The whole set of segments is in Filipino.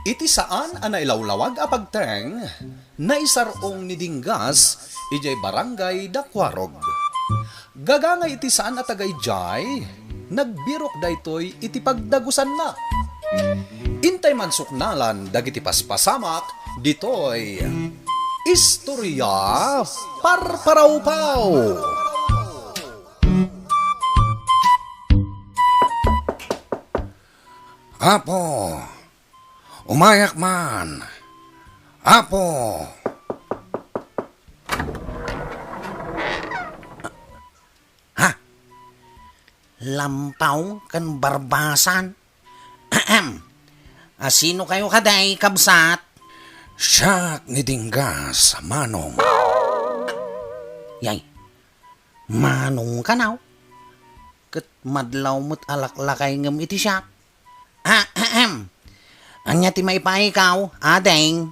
Iti saan a nailawlawag a pagteng, naisarong ni Dinggas, ijay barangay Dakwarog. Gagangay iti saan a tagayjay, nagbirok daytoy iti pagdagusan na. Intay man suknalan dagiti paspasamak, ditoy Istorya Parparaupaw. Apo, umayak man. Apo. Ha? Lampaw kan barbasan? Ahem. Sino kayo kaday, kabsat? Siya ni Dinggas, Manong. Yay, Manong ka naw? Kat madlaw mo't alaklakay ngam iti siya. Ahem. Anya ti maipay ikaw, adeng.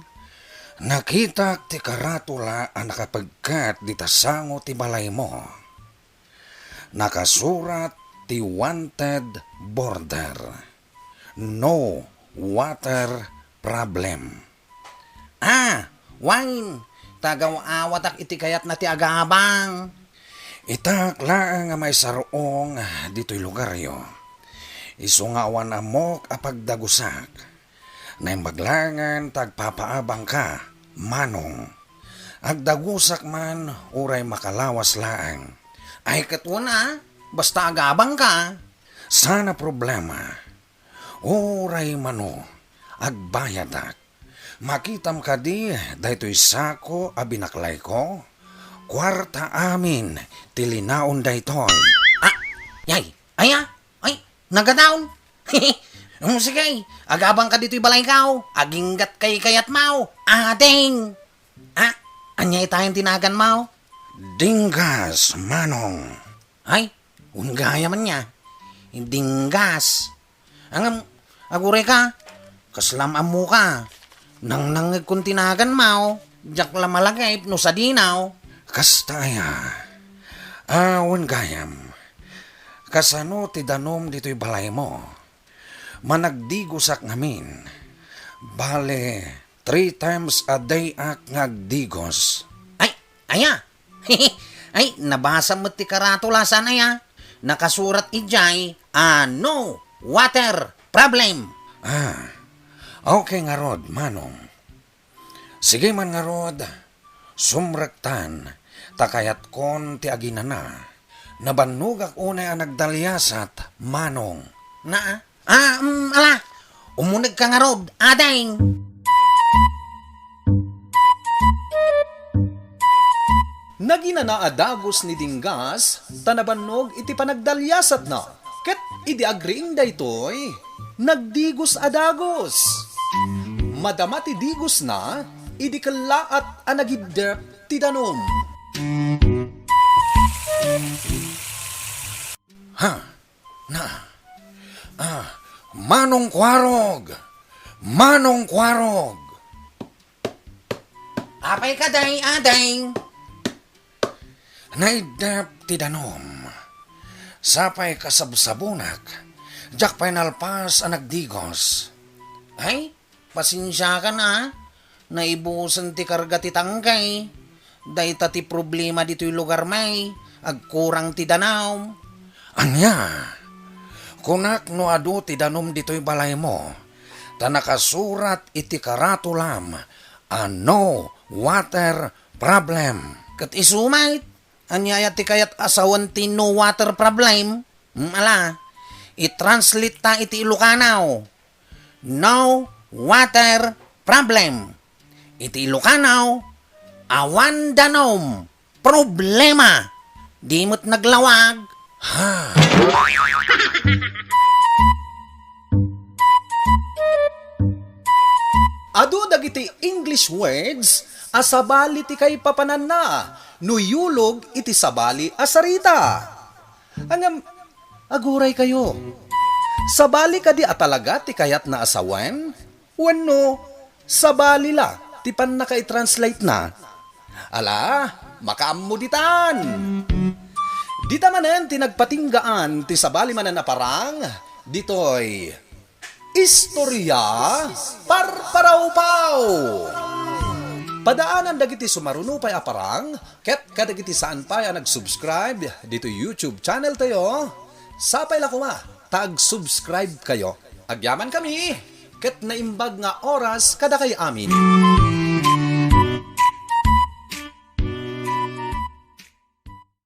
Nakita ti karatula ang nakapagkat di tasango ti balay mo. Nakasurat ti wanted border. No water problem. Wine. Tagaw awatak iti kayat na ti agabang. Itak lang nga may sarong dito'y lugar yo. Isungawan amok apagdagusak. Naimbaglangan tagpapaabang ka, Manong. Agdagusak man, uray makalawas laang. Ay katuna, basta agabang ka. Sana problema. Uray mano, agbayadak. Makitam ka di, daytoy sako abinaklay ko. Kwarta amin, tilinaon daytoy. Yay, nagadaon. Sige, agabang ka dito'y balay kao. Aginggat kay kayat mau. Adeng. Anyay tayong tinagan mau? Dinggas, Manong. Ay, ungaya man niya. Dinggas. Aguray ka. Kaslam amu ka. Nang nangag kong tinagan mau. Jak lamalagay, no sa dinaw. Kastaya. Awan gayam. Kasano ti danom dito'y balay mo? Managdigusak ngamin. Bale, 3 times a day ak ngagdigos. Aya. Ay, nabasa mo ti karatulasan aya. Nakasurat ijay, no water problem. Okay nga rod, Manong. Sige man nga rod, sumrektan, takayat kon ti aginana. Nabanugak unay ang nagdalyasat, Manong. Ala, umunag ka nga rod, adeng. Naginanaadagos ni Dinggas, tanabanog iti panagdalyasat na. Ket idi agriing daytoy, nagdigos adagos. Madama ti digos na, idi kalaat a nagidep ti danom. Manong Kwarog! Manong Kwarog! Apay ka day, adeng. Naidap ti danom. Sapay kasabsabunak. Jak pa'y nalpas ang nagdigos. Ay, pasensya ka na. Naibusan ti karga ti tangkay. Dayta ti problema dito'y lugar may. Agkurang ti danaw. Anya? Kunak no adu ti danom dito'y balay mo, ta nakasurat iti karatulam, no water problem. Kat isumait, anyaya ti kayat asawan ti no water problem. Ala, i-translate ta iti Ilocanaw. No water problem. Iti Ilocanaw, awan danom, problema. Di mo't naglawag. Adu dagiti English words, asabali ti kay papanan na, nuyulog iti sabali asarita. Aguray kayo. Sabali ka di atalaga ti kayat na asawen? Wano, sabali la, ti pan na kay-translate na. Ala, makaamuditan. Dita manen tinagpatinggaan ti sabali manen na parang, ditoy Istorya Parparaw-paw. Padaanan dagiti sumarunupay aparang, ket kadagiti saan pa ya nag-subscribe dito YouTube channel tayo. Sapay la kuma, tag-subscribe kayo. Agyaman kami, ket naimbag nga oras kada kay amin.